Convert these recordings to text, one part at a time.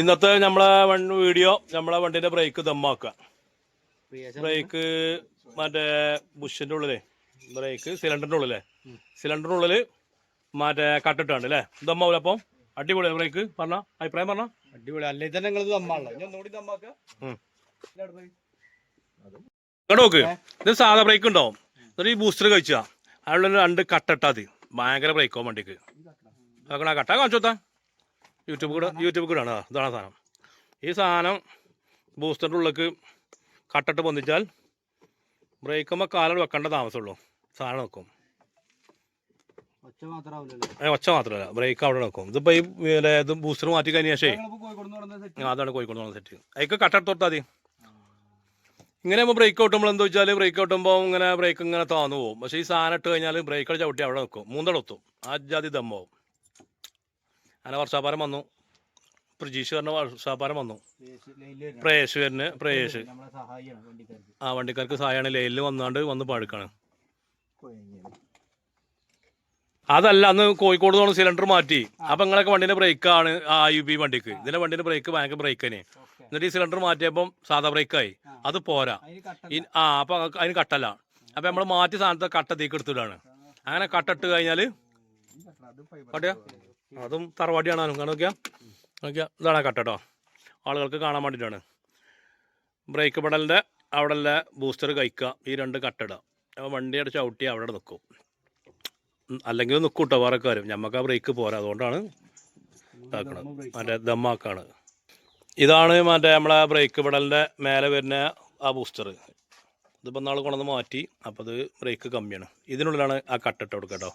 ഇന്നത്തെ നമ്മളെ വീഡിയോ നമ്മളെ വണ്ടിന്റെ ബ്രേക്ക് ദമ്മാക്കുക. ബ്രേക്ക് മറ്റേ ബുഷിന്റെ ഉള്ളിലേ ബ്രേക്ക് സിലിണ്ടറിന്റെ ഉള്ളില് മറ്റേ കട്ടിട്ടാണ്ട് അല്ലേ ദമ്മാവൂല. അപ്പം അടിപൊളിയാണ് ബ്രേക്ക്. പറഞ്ഞ അഭിപ്രായം പറഞ്ഞ അടിപൊളി. അല്ലെങ്കിൽ തന്നെ നിങ്ങൾ നോക്ക്. ഇത് സാധാ ബ്രേക്ക് ഉണ്ടാവും. എന്നിട്ട് ഈ ബൂസ്റ്റർ കഴിച്ചാ അതിനുള്ള 2 കട്ടിട്ടാ മതി. ഭയങ്കര ബ്രേക്കോ വണ്ടിക്ക്. ആ കട്ട കാണിച്ചോത്താ യൂട്യൂബ് കൂടെ ആണ്. ഇതാണ് സാധനം. ഈ സാധനം ബൂസ്റ്ററിൻ്റെ ഉള്ളിലേക്ക് കട്ടിട്ട് പൊന്തിച്ചാൽ ബ്രേക്കുമ്പോൾ കാലം വെക്കേണ്ട താമസമുള്ളൂ. സാധനം വെക്കും. ഒച്ച മാത്രമല്ല ബ്രേക്ക് അവിടെ വെക്കും. ഇതിപ്പോൾ ഈ ഇത് ബൂസ്റ്റർ മാറ്റി കഴിഞ്ഞ ശേഷം അതാണ് കോഴിക്കോട് പോകുന്ന സെറ്റ്. അതിക്ക് കട്ടെടുത്ത് കൊടുത്താൽ മതി. ഇങ്ങനെ നമ്മൾ ബ്രേക്ക് ഔട്ടുമ്പോൾ എന്താ വെച്ചാൽ ബ്രേക്ക് ഔട്ടുമ്പോൾ ഇങ്ങനെ ബ്രേക്ക് ഇങ്ങനെ താന്നു പോകും. പക്ഷേ ഈ സാധനം ഇട്ട് കഴിഞ്ഞാൽ ബ്രേക്കുകൾ ചവിട്ടി അവിടെ വെക്കും. മൂന്നടത്തും ആ ജാതി ദമ്മാവും. അങ്ങനെ വർഷാപാരം വന്നു. പ്രജീഷ് വർഷാപാരം വന്നു. പ്രയേഷ് ആ വണ്ടിക്കാർക്ക് സഹായമാണ്. ലൈനിൽ വന്ന് പഴുക്കാണ്. അതല്ല അന്ന് കോഴിക്കോട് നിന്ന് സിലിണ്ടർ മാറ്റി. അപ്പൊ നിങ്ങളൊക്കെ വണ്ടിന്റെ ബ്രേക്കാണ് IUB വണ്ടിക്ക്. ഇതിന്റെ വണ്ടിന്റെ ബ്രേക്ക് ഭയങ്കര ബ്രേക്കിന്. എന്നിട്ട് ഈ സിലിണ്ടർ മാറ്റിയപ്പം സാധാ ബ്രേക്കായി. അത് പോരാ. അപ്പൊ അതിന് കട്ടല്ല. അപ്പൊ നമ്മൾ മാറ്റി സാധനത്തെ കട്ട തീക്ക് എടുത്തിട്ടാണ്. അങ്ങനെ കട്ടിട്ട് കഴിഞ്ഞാല് കട്ടിയാ അതും തറവാടിയാണോ നോക്കിയാ ഇതാണ് കട്ട കേട്ടോ. ആളുകൾക്ക് കാണാൻ വേണ്ടിയിട്ടാണ്. ബ്രേക്ക് പെടലിൻ്റെ അവിടെ ബൂസ്റ്റർ കഴിക്കുക. ഈ 2 കട്ടിടുക. അപ്പോൾ വണ്ടിയുടെ ചവിട്ടി അവിടെ നിൽക്കും. അല്ലെങ്കിൽ നിൽക്കും കേട്ടോ വേറെ കാര്യം. നമുക്ക് ആ ബ്രേക്ക് പോരാ. അതുകൊണ്ടാണ് ഇതാക്കണത്. മറ്റേ ദമ്മാക്കാണ്. ഇതാണ് മറ്റേ നമ്മളെ ബ്രേക്ക് പെടലിൻ്റെ മേലെ വരുന്ന ആ ബൂസ്റ്റർ. ഇതിപ്പോൾ നാൾ കൊണ്ടുവന്ന് മാറ്റി. അപ്പോൾ അത് ബ്രേക്ക് കമ്മിയാണ്. ഇതിനുള്ളിലാണ് ആ കട്ടിട്ട് കൊടുക്കുക കേട്ടോ.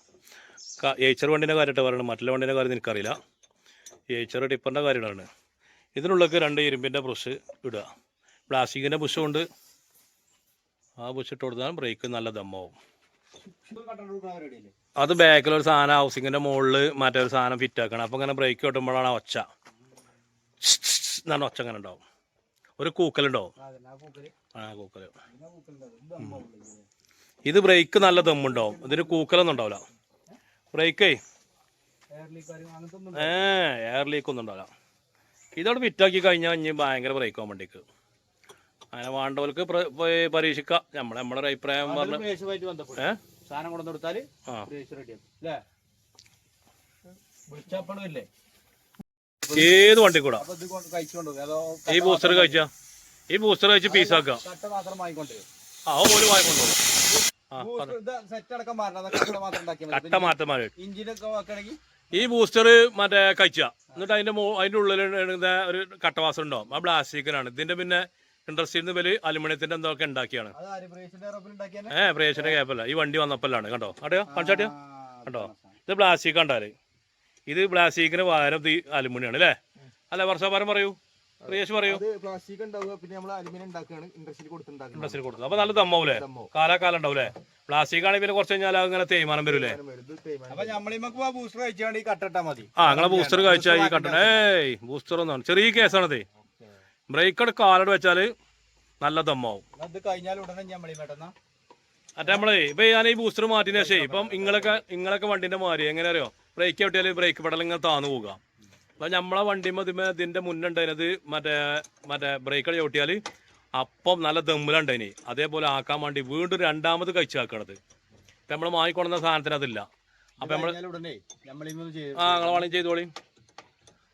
ഏച്ചർ വണ്ടിൻ്റെ കാര്യമായിട്ട് പറയുന്നത്. മറ്റുള്ള വണ്ടിൻ്റെ കാര്യം എനിക്കറിയില്ല. ഏച്ചർ ടിപ്പറിൻ്റെ കാര്യമാണ്. ഇതിനുള്ളിലേക്ക് 2 ഇരുമ്പിൻ്റെ ബ്രഷ് ഇടുക. പ്ലാസ്റ്റിക്കിൻ്റെ ബുഷ് കൊണ്ട് ആ ബുഷ് ഇട്ട് കൊടുത്താൽ ബ്രേക്ക് നല്ല ദമ്മാവും. അത് ബാക്കിലൊരു സാധനം ഹൗസിങ്ങിൻ്റെ മുകളിൽ മറ്റേ ഒരു സാധനം ഫിറ്റ് ആക്കണം. അപ്പോൾ ഇങ്ങനെ ബ്രേക്ക് കിട്ടുമ്പോഴാണ് ആ ഒച്ച എന്നാണ് ഒച്ച അങ്ങനെ ഉണ്ടാവും. ഒരു കൂക്കലുണ്ടാവും. കൂക്കൽ. ഇത് ബ്രേക്ക് നല്ല ദമ്മുണ്ടാവും. ഇതിന് കൂക്കലൊന്നും ഉണ്ടാവില്ല. ബ്രേക്കേ എയർ ലീക്ക് ഒന്നും ഉണ്ടാവില്ല. ഇതോടെ ഫിറ്റാക്കി കഴിഞ്ഞാൽ ഇനി ഭയങ്കര ബ്രേക്ക് ആവും വണ്ടിക്ക്. അങ്ങനെ വേണ്ടവർക്ക് പരീക്ഷിക്കാം. നമ്മുടെ ഒരു അഭിപ്രായം പറഞ്ഞു. ഏത് വണ്ടി കൂടാ ഈ ബൂസ്റ്റർ കഴിച്ച് പീസാക്കാം. ഓല് വാങ്ങിക്കൊണ്ടു കട്ട മാറ്റം. ഈ ബൂസ്റ്റർ മറ്റേ കഴിച്ച എന്നിട്ട് അതിന്റെ ഉള്ളിൽ ഒരു കട്ടവാസം ഉണ്ടാവും. ആ പ്ലാസ്റ്റിക്കിനാണ്. ഇതിന്റെ പിന്നെ ഇൻഡസ്ട്രിയിൽ നിന്ന് വലിയ അലുമിനിയത്തിന്റെ എന്തൊക്കെ ഉണ്ടാക്കിയാണ്. പ്രേഷന്റെ ഗ്യാപ്പല്ല. ഈ വണ്ടി വന്നപ്പോഴാണ്. കണ്ടോ അടയോ കാണിച്ചാട്ടിയോ കണ്ടോ. ഇത് പ്ലാസ്റ്റിക് കണ്ടാല് ഇത് പ്ലാസ്റ്റിക്കിന് പകരം ഇത് അലുമിനിയാണ് അല്ലേ? അല്ല വർഷാപാരം പറയൂ. പ്രേഷ് പറയൂ. ഇൻഡസ്ട്രിയിൽ കൊടുത്തു. അപ്പൊ നല്ല ദമ്മാവൂലേ? കാലാകാലം ഉണ്ടാവൂലേ? പ്ലാസ്റ്റിക് ആണെങ്കിൽ പിന്നെ കുറച്ച് കഴിഞ്ഞാൽ അങ്ങനെ തേയ്മാനം വരൂലേ? നിങ്ങളെ ബൂസ്റ്റർ കഴിച്ചാൽ ഈ കട്ട ബൂസ്റ്റർ ഒന്നാണ്. ചെറിയ കേസാണത്. ബ്രേക്കട് കാലട് വെച്ചാല് നല്ല ദമ്മാവും. മറ്റേ നമ്മളെ ഇപ്പൊ ഞാൻ ഈ ബൂസ്റ്റർ മാറ്റിന് ശേഷം ഇപ്പം ഇങ്ങളൊക്കെ വണ്ടിന്റെ മാറി എങ്ങനെ അറിയോ? ബ്രേക്ക് ചവിട്ടിയാല് ബ്രേക്ക് പെടൽ ഇങ്ങനെ താന്നു പോവുക. അപ്പൊ നമ്മളെ വണ്ടിമ ഇതിന്റെ മുന്നുണ്ടായിരുന്നത് മറ്റേ ബ്രേക്കട് ചവിട്ടിയാല് അപ്പം നല്ല ദമ്മിലുണ്ടായിന്. അതേപോലെ ആക്കാൻ വേണ്ടി വീണ്ടും 2ാമത് കഴിച്ചാക്കണത്. ഇപ്പൊ നമ്മള് വാങ്ങിക്കൊണ്ടുന്ന സാധനത്തിന് അതില്ല. അപ്പൊ നിങ്ങളെ വേണമെങ്കിൽ ചെയ്തോളി.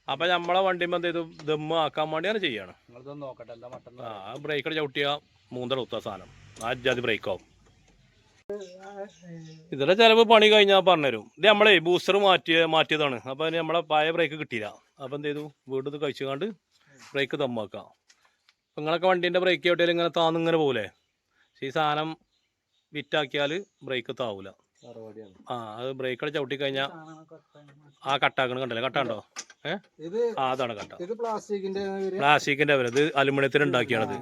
അപ്പൊ നമ്മളെ വണ്ടിമ എന്ത് ചെയ്തു ദമ്മ് ആക്കാൻ വേണ്ടിയാണ് ചെയ്യാണ്. ബ്രേക്കട് ചവിട്ടിയ 3 ഉത്ത സാധനം ആ ജാതി ബ്രേക്കാവും. ഇതിന്റെ ചിലവ് പണി കഴിഞ്ഞാൽ പറഞ്ഞുതരും. ഇത് നമ്മളെ ബൂസ്റ്റർ മാറ്റിയതാണ്. അപ്പൊ നമ്മളെ പഴയ ബ്രേക്ക് കിട്ടിയില്ല. അപ്പൊ എന്ത് ചെയ്തു വീണ്ടും ഇത് കഴിച്ചുകൊണ്ട് ബ്രേക്ക് ദമ്മാക്കാം. നിങ്ങളൊക്കെ വണ്ടീന്റെ ബ്രേക്ക് ചവിട്ടിയാൽ ഇങ്ങനെ താന്നിങ്ങനെ പോലെ. ഈ സാധനം വിറ്റാക്കിയാൽ ബ്രേക്ക് താവൂല. അത് ബ്രേക്കട് ചവിട്ടി കഴിഞ്ഞാൽ ആ കട്ടാക്കണ കണ്ടല്ലേ? കട്ട ഉണ്ടോ? അതാണ് കട്ട. പ്ലാസ്റ്റിക്കിന്റെ അവര് ഇത് അലുമിനിയത്തിന് ഉണ്ടാക്കിയാണത്.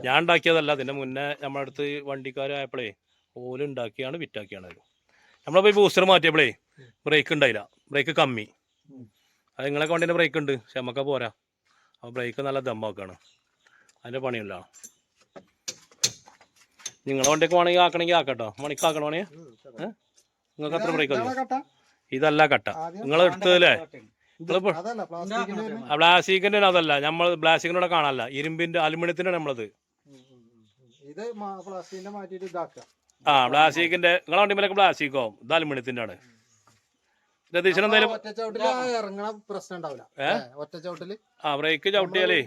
ഞാൻ ഉണ്ടാക്കിയതല്ല. അതിന്റെ മുന്നേ നമ്മുടെ അടുത്ത് വണ്ടിക്കാരായപ്പോഴേ ഓല് ഉണ്ടാക്കിയാണ് വിറ്റാക്കിയാണത്. നമ്മളിപ്പോ ഈ ബൂസ്റ്റർ മാറ്റിയപ്പോഴേ ബ്രേക്ക് ഉണ്ടായില്ല. ബ്രേക്ക് കമ്മി. അത് നിങ്ങളൊക്കെ വണ്ടീന്റെ ബ്രേക്ക് ഉണ്ട്. പക്ഷെ നമുക്ക് പോരാ. അപ്പൊ ബ്രേക്ക് നല്ല ദമ്മാക്കാണ്. അതിന്റെ പണിയല്ല. നിങ്ങളെ വണ്ടിയൊക്കെ വേണമെങ്കിൽ ആക്കണമെങ്കിൽ ആക്കട്ടോ. മണിക്ക് ആക്കണ വേണമെങ്കിൽ നിങ്ങൾക്ക് അത്ര ബ്രേക്ക് മതി. ഇതല്ല കട്ട നിങ്ങൾ എടുത്തതല്ലേ? പ്ലാസ്റ്റിക്കിന്റെ അതല്ല, നമ്മൾ പ്ലാസ്റ്റിക്കിനോടെ കാണാനല്ല, ഇരുമ്പിന്റെ അലുമിനിയത്തിന്റെ നമ്മളത്. ആ പ്ലാസ്റ്റിക്കിന്റെ നിങ്ങളെ വണ്ടിമേലൊക്കെ പ്ലാസ്റ്റിക്കോ, ഇത് അലുമിനിയത്തിന്റെ ആണ്. രതീശൻ എന്തായാലും ബ്രേക്ക് ചവിട്ടിയാലേ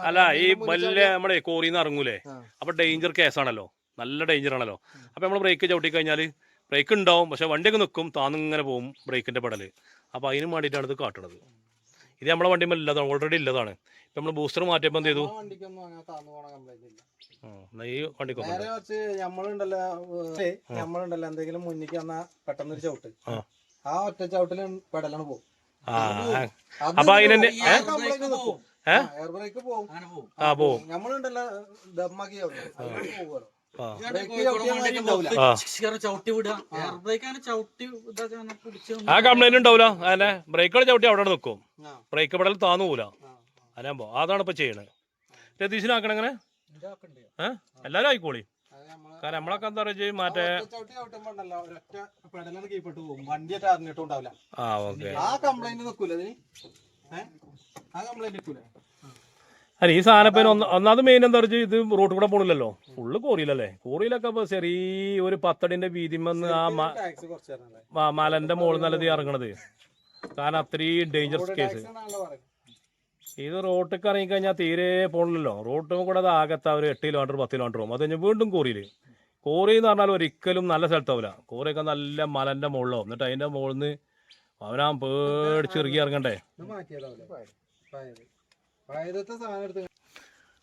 അല്ല ഈ വലിയ നമ്മളെ കോറിന്ന് ഇറങ്ങൂലേ, അപ്പൊ ഡേഞ്ചർ കേസാണല്ലോ, നല്ല ഡേഞ്ചർ ആണല്ലോ. അപ്പൊ നമ്മൾ ബ്രേക്ക് ചവിട്ടി കഴിഞ്ഞാല് ബ്രേക്ക് ഉണ്ടാവും, പക്ഷെ വണ്ടിയൊക്കെ നിൽക്കും, താന്നിങ്ങനെ പോകും ബ്രേക്കിന്റെ പെടല്. അപ്പൊ അതിന് വേണ്ടിയിട്ടാണ് ഇത് കാട്ടുന്നത്. ഇത് നമ്മളെ വണ്ടിമേൽ ഇല്ലതാണ്, ഓൾറെഡി ഇല്ലതാണ്. ഇപ്പൊ നമ്മള് ബൂസ്റ്റർ മാറ്റിയപ്പോ എന്ത് ചെയ്തു, ഈ വണ്ടിക്ക് നമ്മളുണ്ടല്ലോ എന്തെങ്കിലും മുന്നിക്ക് വന്നാ പെട്ടെന്നൊരു ചവിട്ട്, ആ ഒറ്റ ചവിട്ടില് പെടലാണ് പോകും. അപ്പൊ അതിനെ എയർ ബ്രേക്ക് പോകും. നമ്മളുണ്ടല്ലോ ദമ്മാക്കി പോകുമല്ലോ. ആ കംപ്ലൈന്റ് ഉണ്ടാവൂല, അതന്നെ ബ്രേക്കുകൾ ചവിട്ടി അവിടെ നിൽക്കും, ബ്രേക്ക് പെടൽ താന്നു പോല. അതാകുമ്പോ അതാണ് ഇപ്പൊ ചെയ്യണത്. രതീശനാക്കണം അങ്ങനെ എല്ലാരും ആയിക്കോളി. കാരണം നമ്മളൊക്കെ എന്താ പറയുക മറ്റേ അല്ല ഈ സാധനം ഇപ്പൊ ഒന്നാമത് മെയിൻ എന്താ വെച്ചാൽ ഇത് റോഡ് കൂടെ പോണില്ലല്ലോ, ഫുള്ള് കോറിയിലല്ലേ. കോറിയിലൊക്കെ ഇപ്പൊ ചെറിയ ഒരു 10 അടിന്റെ വീതിമെന്ന് ആ മലന്റെ മുകളിൽ നല്ലത് ഇറങ്ങണത്. കാരണം അത്രയും ഡേഞ്ചറസ് കേസ്. ഇത് റോട്ടിലേക്ക് ഇറങ്ങി കഴിഞ്ഞാൽ തീരെ പോണില്ലല്ലോ. റോട്ടും കൂടെ അത് ആകത്ത ഒരു 8 കിലോമീറ്റർ 10 കിലോമീറ്റർ പോകും. അത് കഴിഞ്ഞ് വീണ്ടും കോറിയിൽ. കോറി എന്ന് പറഞ്ഞാൽ ഒരിക്കലും നല്ല സ്ഥലത്താവില്ല. കോറിയൊക്കെ നല്ല മലന്റെ മുകളിലോ, എന്നിട്ട് അതിന്റെ മുകളിൽ നിന്ന് അവനാ പേടിച്ചിറങ്ങി ഇറങ്ങണ്ടേ.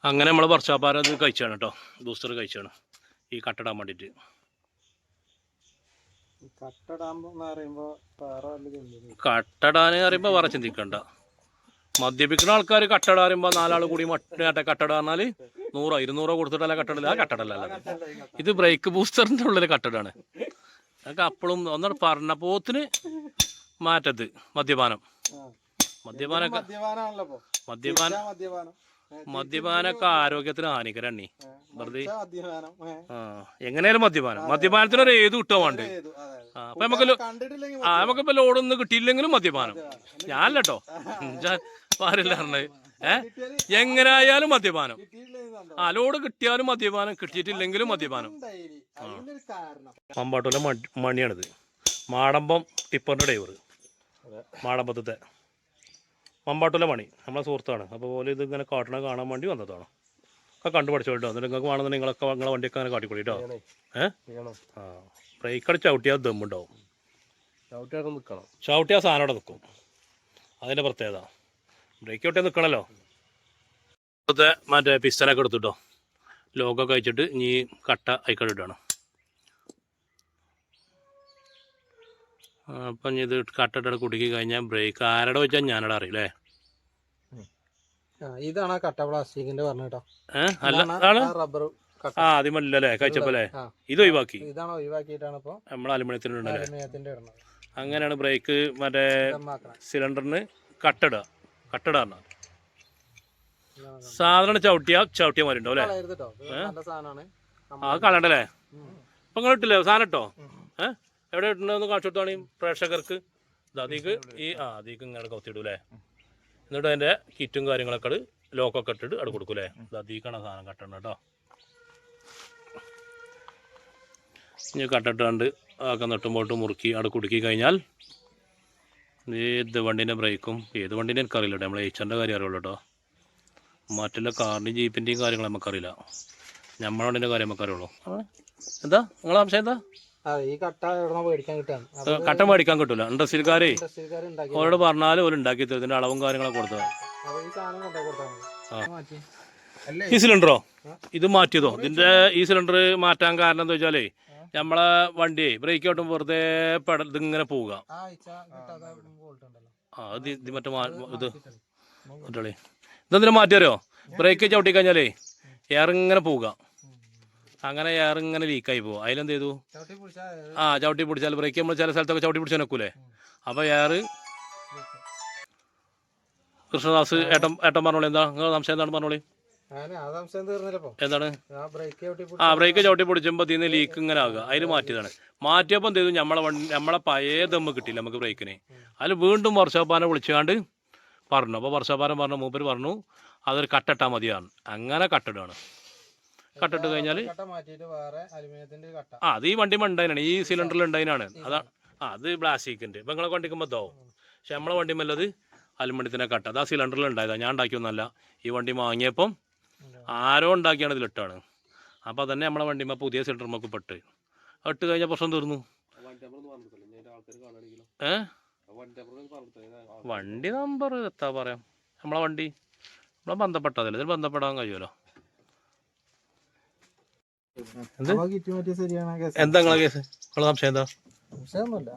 അങ്ങനെ നമ്മൾ വർഷാപ്പാരം ഇത് കഴിച്ചാണ് കേട്ടോ, ബൂസ്റ്റർ കഴിച്ചാണ് ഈ കട്ടിടാൻ വേണ്ടിട്ട്. കട്ടടാന് പറയുമ്പോ വേറെ ചിന്തിക്കണ്ട. മദ്യപിക്കുന്ന ആൾക്കാർ കട്ടട പറയുമ്പോൾ 4 ആൾ കൂടി കട്ടട പറഞ്ഞാൽ 100 200 കൊടുത്തിട്ടല്ല കട്ടടല്ല. ആ കട്ടടല്ല, ഇത് ബ്രേക്ക് ബൂസ്റ്ററിന്റെ ഉള്ളിൽ കട്ടടാണ്. അതൊക്കെ അപ്പോഴും ഒന്നാണ് പറഞ്ഞ പോത്തിന് മാറ്റത് മദ്യപാനൊക്കെ ആരോഗ്യത്തിന് ഹാനികരാണ് വെറുതെ. എങ്ങനെയാലും മദ്യപാനത്തിനൊരു ഏത് കിട്ടാൻ വേണ്ട. അപ്പൊ നമുക്കിപ്പോ ലോഡൊന്നും കിട്ടിയില്ലെങ്കിലും മദ്യപാനം. ഞാനല്ലോ പാരില്ല പറഞ്ഞത്. എങ്ങനെയായാലും മദ്യപാനം. ലോഡ് കിട്ടിയാലും മദ്യപാനം, കിട്ടിയിട്ടില്ലെങ്കിലും മദ്യപാനം. മമ്പാട്ടൂലെ മണിയാണിത്. മാടമ്പം ടിപ്പറിന്റെ ഡ്രൈവർ, മാടമ്പത്തത്തെ മമ്പാട്ടൂലെ മണി നമ്മളെ സുഹൃത്താണ്. അപ്പോൾ പോലെ ഇത് ഇങ്ങനെ കാട്ടണ കാണാൻ വേണ്ടി വന്നതാണ്. ഒക്കെ കണ്ടു പഠിച്ചോ കേട്ടോ. എന്നിട്ട് നിങ്ങൾക്ക് വേണമെന്ന് നിങ്ങളെ വണ്ടിയൊക്കെ അങ്ങനെ കാട്ടിക്കൊള്ളിട്ടോ. ആ ബ്രേക്ക് അടിച്ച് ചവിട്ടിയാൽ ദമ്മുണ്ടാവും. ചവിട്ടിയാൽ സാധനം അവിടെ നിൽക്കും. അതിൻ്റെ പ്രത്യേകത ബ്രേക്ക് ചവിട്ടിയാൽ നിൽക്കണമല്ലോ. ഇപ്പോഴത്തെ മറ്റേ പിസ്റ്റനൊക്കെ എടുത്തിട്ടോ, ലോക്കൊക്കെ അയച്ചിട്ട് ഇനി കട്ട അയക്കടിട്ടാണ്. അപ്പം ഇത് കട്ടിട്ട് കുടുക്കി കഴിഞ്ഞാൽ ബ്രേക്ക് ആരുടെ വെച്ചാൽ ഞാനവിടെ അറിയില്ലേ. ഇതാണ് കട്ട പ്ലാസ്റ്റിക്കിന്റെ പറഞ്ഞോ. റബ്ബർ ആദ്യമല്ലേ കഴിച്ചപ്പോലെ ഇത് ഒഴിവാക്കി. ഇതാണ് ഒഴിവാക്കിയിട്ടാണ് ഇപ്പൊ നമ്മൾ അലുമിനിയത്തിന്റെ അങ്ങനെയാണ് ബ്രേക്ക് മറ്റേ സിലിണ്ടറിന് കട്ടിടുക പറഞ്ഞ സാധാരണ ചവിട്ടിയാ മാറി ഉണ്ടാവും അല്ലേ. അത് കളണ്ടല്ലേ. ഇപ്പൊ നിങ്ങൾ ഇട്ടില്ലേ സാധനം ഇട്ടോ? എവിടെ ഇട്ടുണ്ടെന്ന് കാണിച്ചു കൊടുത്താണീ പ്രേക്ഷകർക്ക്. അതീക്ക് അതീക്ക് ഇങ്ങനെ കൊത്തിയിടൂല്ലേ. എന്നിട്ട് അതിൻ്റെ കിറ്റും കാര്യങ്ങളൊക്കെ ലോക്കൊക്കെ ഇട്ടിട്ട് അവിടെ കൊടുക്കൂലേ. അതീക്കാണ് സാധനം കട്ടണം കേട്ടോ. ഇനി കട്ടിട്ടാണ്ട് ഒക്കെ നെട്ടുമ്പോട്ട് മുറുക്കി അവിടെ കുടുക്കി കഴിഞ്ഞാൽ ഏത് വണ്ടീൻ്റെ ബ്രേക്കും ഏത് വണ്ടീൻ്റെ എനിക്കറിയില്ല കേട്ടോ. നമ്മളെ എയ്ച്ചറിൻ്റെ കാര്യം അറിയുള്ളൂ കേട്ടോ. മറ്റുള്ള കാറിൻ്റെയും ജീപ്പിൻ്റെയും കാര്യങ്ങൾ നമുക്കറിയില്ല. നമ്മളെ വണ്ടീൻ്റെ കാര്യം നമുക്കറിയുള്ളൂ. എന്താ നിങ്ങളെ സംശയം എന്താ? കട്ട മേടിക്കാൻ കിട്ടൂല. ഇൻഡസ്ട്രിക്കാരെ അവരോട് പറഞ്ഞാലും ഒരു ഉണ്ടാക്കി തരും. ഇതിന്റെ അളവും കാര്യങ്ങളൊക്കെ കൊടുത്തത്. ഈ സിലിണ്ടറോ ഇത് മാറ്റിയതോ? ഇതിന്റെ ഈ സിലിണ്ടർ മാറ്റാൻ കാരണം എന്താ വെച്ചാലേ നമ്മളെ വണ്ടി ബ്രേക്ക് ഔട്ടും വെറുതെ ഇതിങ്ങനെ പോവുക. ഇത് മറ്റേ ഇത് മറ്റേ ഇതെന്തിനാ മാറ്റിയറിയോ? ബ്രേക്ക് ചവിട്ടി കഴിഞ്ഞാലേ എയറിങ്ങനെ പോവുക. അങ്ങനെ എയറിങ്ങനെ ലീക്കായി പോകും. അതിലെന്ത് ചെയ്തു? ചവിട്ടി പിടിച്ചാൽ ബ്രേക്ക് നമ്മൾ ചില സ്ഥലത്തൊക്കെ ചവിട്ടി പിടിച്ചാൽ നിൽക്കൂലേ. അപ്പോൾ എയർ കൃഷ്ണദാസ് ഏട്ടൻ പറഞ്ഞോളി. എന്താ നിങ്ങൾ സംശയം എന്താണ് പറഞ്ഞോളി. സംശയം തീർന്നില്ലപ്പോ എന്താണ് ബ്രേക്ക് ആ ബ്രേക്ക് ചവിട്ടി പൊടിച്ചുമ്പോൾ ഇതിന് ലീക്ക് ഇങ്ങനെ ആകുക അതിന് മാറ്റിയതാണ്. മാറ്റിയപ്പോൾ എന്ത് ചെയ്തു, നമ്മളെ പഴയ ദമ്മ് കിട്ടില്ല നമുക്ക് ബ്രേക്കിന്. അതിൽ വീണ്ടും വർഷാപ്പാനെ വിളിച്ചാണ്ട് പറഞ്ഞു. അപ്പോൾ വർഷാപ്പാനം പറഞ്ഞു, മൂപ്പര് പറഞ്ഞു അതൊരു കട്ടിട്ടാൽ മതിയാണ്. അങ്ങനെ കട്ടിടുകയാണ്. കട്ടിട്ട് കഴിഞ്ഞാൽ അത് ഈ വണ്ടി ഉണ്ടായതിനാണ്, ഈ സിലിണ്ടറിൽ ഉണ്ടായതിനാണ്. അതാണ് അത് പ്ലാസ്റ്റിക്കിൻ്റെ. ഇപ്പം നിങ്ങളെ വണ്ടിക്കുമ്പോൾ ഇതാവും. പക്ഷെ നമ്മളെ വണ്ടിമല്ലത് അലുമിനിയത്തിനെ കട്ട. അത് ആ സിലിണ്ടറിൽ ഉണ്ടായതാണ്, ഞാൻ ഉണ്ടാക്കിയൊന്നല്ല. ഈ വണ്ടി വാങ്ങിയപ്പം ആരോ ഉണ്ടാക്കിയാണ് ഇതിലിട്ടാണ്. അപ്പോൾ തന്നെ നമ്മളെ വണ്ടിമ്മ പുതിയ സിലിണ്ടർമൊക്കെ പെട്ട് ഇട്ട് കഴിഞ്ഞാൽ പ്രശ്നം തീർന്നു. വണ്ടി നമ്പർ എത്താ പറയാം, നമ്മളെ വണ്ടി നമ്മളെ ബന്ധപ്പെട്ടതല്ലേ, ഇതിൽ ബന്ധപ്പെടാൻ കഴിയുമല്ലോ. എന്താ നിങ്ങളെ കേസ്? നിങ്ങളെ സംശയം എന്താ? സംശയമൊന്നുമില്ല,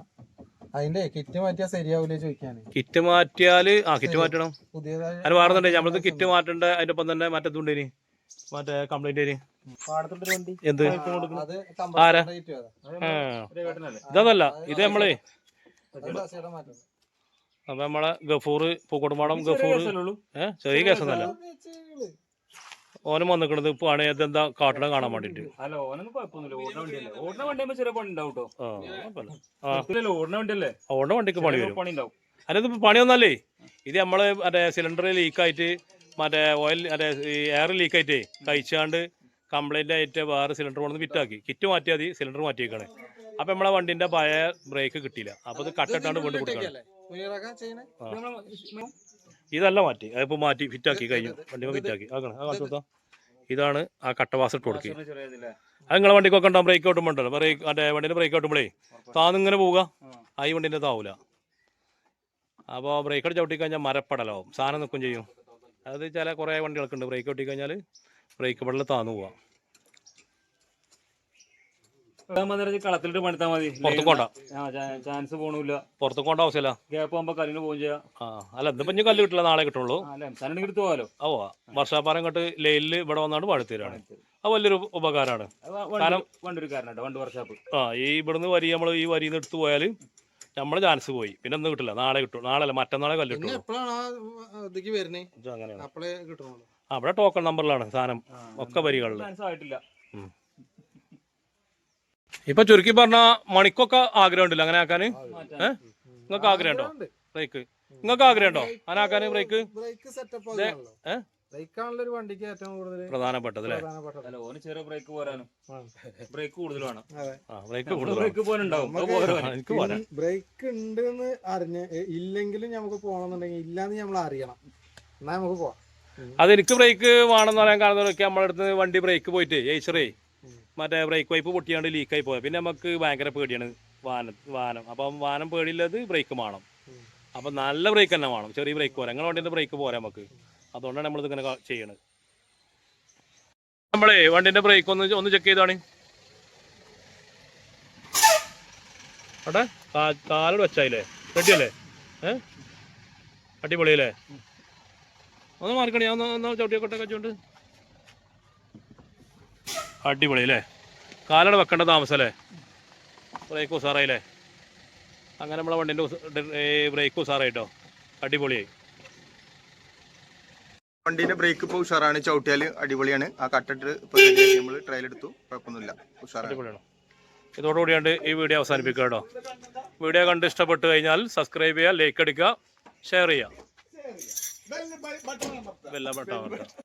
അതിന്റെ കിറ്റ് മാറ്റിയാൽ ശരിയാവൂലേ ചോദിക്കാന്. കിറ്റ് മാറ്റിയാല് കിറ്റ് മാറ്റണം. അതിന് വേറെ നമ്മളത് കിറ്റ് മാറ്റേണ്ട. അതിന്റെ ഒപ്പം തന്നെ മറ്റേതുണ്ടേനി, മറ്റേ കംപ്ലൈന്റ് എന്ത് ആരാ ഇതല്ല, ഇത് നമ്മളെ അപ്പൊ നമ്മളെ ഗഫൂർ പൂക്കോട്ടുംപാടം ഗഫൂർ ചെറിയ കേസൊന്നല്ല. ഓനും വന്നിക്കണത് ഇപ്പൊ ആണ് എന്താ കാട്ടണം കാണാൻ വേണ്ടിട്ട്. ഓടുന്ന വണ്ടിക്ക് പണി വരും. അതിനിപ്പോ പണിയൊന്നല്ലേ, ഇത് നമ്മള് മറ്റേ സിലിണ്ടർ ലീക്കായിട്ട് മറ്റേ ഓയിൽ മറ്റേ എയർ ലീക്കായിട്ട് കഴിച്ചാണ്ട് കംപ്ലൈന്റ് ആയിട്ട് വേറെ സിലിണ്ടർ കൊണ്ടു ഫിറ്റാക്കി. കിറ്റ് മാറ്റിയാൽ മതി, സിലിണ്ടർ മാറ്റിയേക്കാണ്. അപ്പൊ നമ്മളെ വണ്ടിന്റെ പഴയ ബ്രേക്ക് കിട്ടിയില്ല. അപ്പൊ ഇത് കട്ടിട്ടാണ്ട് കൊണ്ട് കൊടുക്കണം. ഇതല്ല മാറ്റി, അതിപ്പോ മാറ്റി ഫിറ്റാക്കി കഴിഞ്ഞു. വണ്ടി ഫിറ്റാക്കി ആക്കണം. ആ കാണിച്ചു. ഇതാണ് ആ കട്ടവാസം ഇട്ട് കൊടുക്കുക. അത് നിങ്ങളെ വണ്ടിക്കൊക്കെ ഉണ്ടാവും. ബ്രേക്ക് ഔട്ടുമ്പോണ്ടല്ലോ, ബ്രേക്ക് മറ്റേ വണ്ടിന്റെ ബ്രേക്ക് ഔട്ടുമ്പോഴേ താന്നിങ്ങനെ പോവുക, ആ ഈ വണ്ടിന്റെ താവൂല. അപ്പോൾ ബ്രേക്ക് ഔട്ട് ചവിട്ടി കഴിഞ്ഞാൽ മരപ്പടലാവും, സാധനം നിൽക്കും ചെയ്യും. അത് ചില കുറേ വണ്ടികൾക്കുണ്ട്, ബ്രേക്ക് ഔട്ടി കഴിഞ്ഞാൽ ബ്രേക്ക് പെടൽ താന്നു പോവാം. കളത്തിലിട്ട് പണിത്താൽ മതി, പുറത്തുകൊണ്ട ചാൻസ് പോണില്ല, പുറത്തുകൊണ്ട ആവശ്യമില്ല. ഗ്യാപ്പ് ആകുമ്പോ കല്ലിന് പോകും ചെയ്യാം. അല്ല ഇതിപ്പോ ഇനി കല്ല് കിട്ടില്ല, നാളെ കിട്ടുള്ളൂ. എടുത്തു പോകാലോ. വർഷാപ്പാരം ഇങ്ങോട്ട് ലൈനിൽ ഇവിടെ വന്നാണ്ട് പഴുത്തരാണ്. അത് വലിയൊരു ഉപകാരമാണ്. വണ്ടി വർഷാപ്പ് ഈ ഇവിടുന്ന് വരി നമ്മൾ ഈ വരിന്ന് എടുത്തു പോയാൽ നമ്മള് ചാൻസ് പോയി. പിന്നെ ഒന്നും കിട്ടില്ല, നാളെ കിട്ടും. നാളെ അല്ല മറ്റന്നാളെ കല്ല് കിട്ടും. അവിടെ ടോക്കൺ നമ്പറിലാണ് സാധനം ഒക്കെ വരികളിൽ. ഇപ്പൊ ചുരുക്കി പറഞ്ഞ മണിക്കൊക്കെ ആഗ്രഹം ഉണ്ടല്ലോ അങ്ങനെ ആക്കാന്. നിങ്ങൾക്ക് ആഗ്രഹം ഉണ്ടോ ബ്രേക്ക്? നിങ്ങൾക്ക് ആഗ്രഹം ഉണ്ടോ അങ്ങനെ ആക്കാന് ബ്രേക്ക്? പ്രധാനപ്പെട്ടത് ചെറിയ ബ്രേക്ക് പോരാനും ബ്രേക്ക് കൂടുതൽ വേണം. ബ്രേക്ക് ഉണ്ടെന്ന് അറിഞ്ഞ ഇല്ലെങ്കിലും നമുക്ക് പോകണമെന്നുണ്ടെങ്കിൽ ഇല്ലാന്ന് നമ്മൾ അറിയണം, എന്നാ നമുക്ക് പോവാം. അതെനിക്ക് ബ്രേക്ക് വേണമെന്ന് പറയാൻ കാരണം നമ്മളെ അടുത്ത് വണ്ടി ബ്രേക്ക് പോയിട്ട് ഏച്ചറേ മറ്റേ ബ്രേക്ക് പൈപ്പ് പൊട്ടിയാണ്ട് ലീക്കായി പോയത്. പിന്നെ നമുക്ക് ഭയങ്കര പേടിയാണ് വാഹനം. അപ്പം വാഹനം പേടിയില്ലത് ബ്രേക്ക് വേണം. അപ്പം നല്ല ബ്രേക്ക് തന്നെ വേണം, ചെറിയ ബ്രേക്ക് പോരാ. നിങ്ങളുടെ വണ്ടിൻ്റെ ബ്രേക്ക് പോരാ നമുക്ക്. അതുകൊണ്ടാണ് നമ്മളിത് ഇങ്ങനെ ചെയ്യണത്. നമ്മളെ വണ്ടിൻ്റെ ബ്രേക്ക് ഒന്ന് ചെക്ക് ചെയ്താണ്. അവിടെ കാലോട് വെച്ചായില്ലേ, റെഡിയല്ലേ? അടിപൊളിയല്ലേ? ഒന്ന് മാറിക്കണേ, ഒന്ന് ചവിട്ടിയൊക്കെ കച്ചുകൊണ്ട്. അടിപൊളി അല്ലേ? കാലട വെക്കേണ്ട താമസമല്ലേ? ബ്രേക്ക് ഉസാറായില്ലേ? അങ്ങനെ നമ്മളെ വണ്ടിൻ്റെ ബ്രേക്ക് ഉസാറായിട്ടോ, അടിപൊളിയായി. വണ്ടീന്റെ ബ്രേക്ക് ഇപ്പോൾ ഉഷാറാണ്, ചവിട്ടിയാൽ അടിപൊളിയാണ്. ആ കട്ടിട്ട് നമ്മൾ ട്രയൽ എടുത്തു, കുഴപ്പമൊന്നുമില്ല, അടിപൊളിയാണ്. ഇതോടുകൂടിയാണ്ട് ഈ വീഡിയോ അവസാനിപ്പിക്കുക കേട്ടോ. വീഡിയോ കണ്ട് ഇഷ്ടപ്പെട്ട് കഴിഞ്ഞാൽ സബ്സ്ക്രൈബ് ചെയ്യുക, ലൈക്ക് അടിക്കുക, ഷെയർ ചെയ്യുക, ബെൽ ബട്ടൺ അമർത്തുക.